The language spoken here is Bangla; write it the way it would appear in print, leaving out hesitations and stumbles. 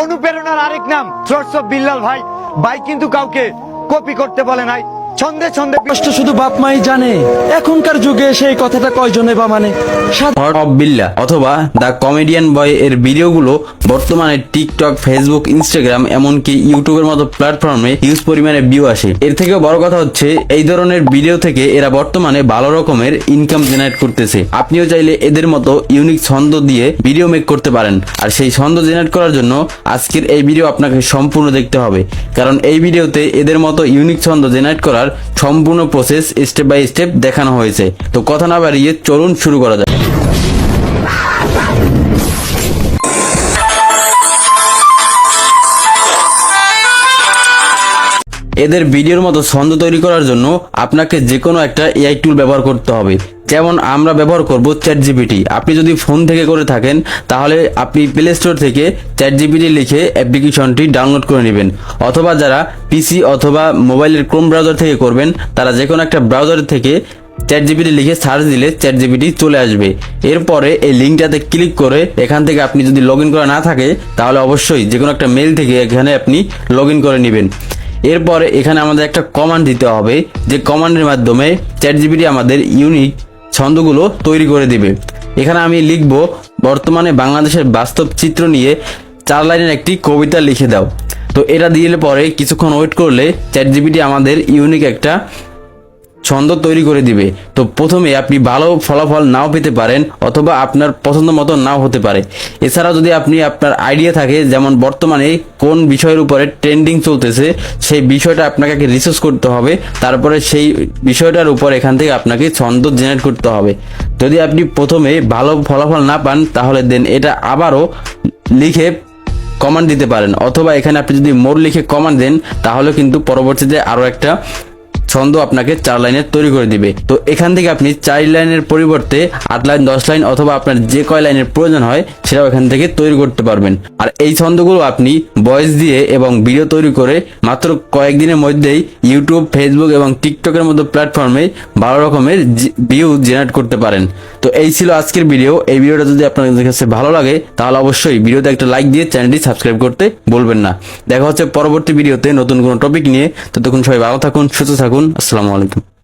অনুপ্রেরণার আরেক নাম সোর্স অফ বিল্লাল ভাই। ভাই কিন্তু কাউকে কপি করতে বলে নাই, ছন্দে ছন্দে কষ্ট শুধু বাপ মাই জানে, এখনকার যুগে সেই কথাটা কয়জনে বা মানে। হট অফ বিল্লা অথবা দ্য কমেডিয়ান বয় এর ভিডিওগুলো বর্তমানে টিকটক, ফেসবুক, ইনস্টাগ্রাম এমনকি ইউটিউবের মতো প্ল্যাটফর্মে হিউজ পরিমাণে ভিউ আসে। এর থেকেও বড় কথা হচ্ছে এই ধরনের ভিডিও থেকে এরা বর্তমানে ভালো রকমের ইনকাম জেনারেট করতেছে। আপনিও চাইলে এদের মতো ইউনিক ছন্দ দিয়ে ভিডিও মেক করতে পারেন। আর সেই ছন্দ জেনারেট করার জন্য আজকের এই ভিডিও আপনাকে সম্পূর্ণ দেখতে হবে, কারণ এই ভিডিওতে এদের মতো ইউনিক ছন্দ জেনারেট করার সম্পূর্ণ প্রসেস স্টেপ বাই স্টেপ দেখানো হয়েছে। তো কথা না বাড়িয়ে চলুন শুরু করা যাক। এদের ভিডিওর মতো ছন্দ তৈরি করার জন্য আপনাকে যে কোনো একটা এআই টুল ব্যবহার করতে হবে। যেমন আমরা ব্যবহার করব ChatGPT। আপনি যদি ফোন থেকে করে থাকেন তাহলে আপনি প্লে স্টোর থেকে ChatGPT লিখে অ্যাপ্লিকেশনটি ডাউনলোড করে নেবেন, অথবা যারা পিসি অথবা মোবাইলের ক্রোম ব্রাউজার থেকে করবেন তারা যে কোনো একটা ব্রাউজার থেকে ChatGPT লিখে সার্চ দিলে ChatGPT চলে আসবে। এরপরে এই লিঙ্কটাতে ক্লিক করে এখান থেকে আপনি যদি লগ ইন করা না থাকে তাহলে অবশ্যই যে কোনো একটা মেল থেকে এখানে আপনি লগ ইন করে নেবেন। এরপরে এখানে আমাদের একটা কমান্ড দিতে হবে, যে কমান্ডের মাধ্যমে ChatGPT আমাদের ইউনিক ছন্দগুলো তৈরি করে দিবে। এখানে আমি লিখব, বর্তমানে বাংলাদেশের বাস্তব চিত্র নিয়ে 4 লাইনের একটি কবিতা লিখে দাও। তো এটা দিলে পরে কিছুক্ষণ ওয়েট করলে ChatGPT আমাদের ইউনিক একটা ছন্দ তৈরি করে দিবে। তো প্রথমে আপনি ভালো ফলাফল নাও পেতে পারেন, অথবা আপনার পছন্দ মতো নাও হতে পারে। এছাড়াও যদি আপনি আপনার আইডিয়া থাকে, যেমন বর্তমানে কোন বিষয়ের উপরে ট্রেন্ডিং চলতেছে সেই বিষয়টা আপনাকে রিসার্চ করতে হবে, তারপরে সেই বিষয়টার উপর এখান থেকে আপনাকে ছন্দ জেনারেট করতে হবে। যদি আপনি প্রথমে ভালো ফলাফল না পান তাহলে দেন এটা আবারও লিখে কমান্ড দিতে পারেন, অথবা এখানে আপনি যদি মোর লিখে কমান্ড দেন তাহলে কিন্তু পরবর্তীতে আরো একটা ছন্দ আপনাকে 4 লাইনের তৈরি করে দিবে। তো এখান থেকে আপনি 4 লাইনের পরিবর্তে 8 লাইন, 10 লাইন অথবা আপনার যে কয় লাইনের প্রয়োজন হয় সেটাও এখান থেকে তৈরি করতে পারবেন। আর এই ছন্দগুলো আপনি ভয়েস দিয়ে এবং ভিডিও তৈরি করে মাত্র কয়েকদিনের মধ্যেই ইউটিউব, ফেসবুক এবং টিকটকের মতো প্ল্যাটফর্মে ভালো রকমের ভিউ জেনারেট করতে পারেন। তো এই ছিল আজকের ভিডিও। এই ভিডিওটা যদি আপনাদের কাছে ভালো লাগে তাহলে অবশ্যই ভিডিওতে একটা লাইক দিয়ে চ্যানেলটি সাবস্ক্রাইব করতে বলবেন না। দেখা হচ্ছে পরবর্তী ভিডিওতে নতুন কোনো টপিক নিয়ে। ততক্ষণ সবাই ভালো থাকুন, সুস্থ থাকুন। আসসালামু আলাইকুম।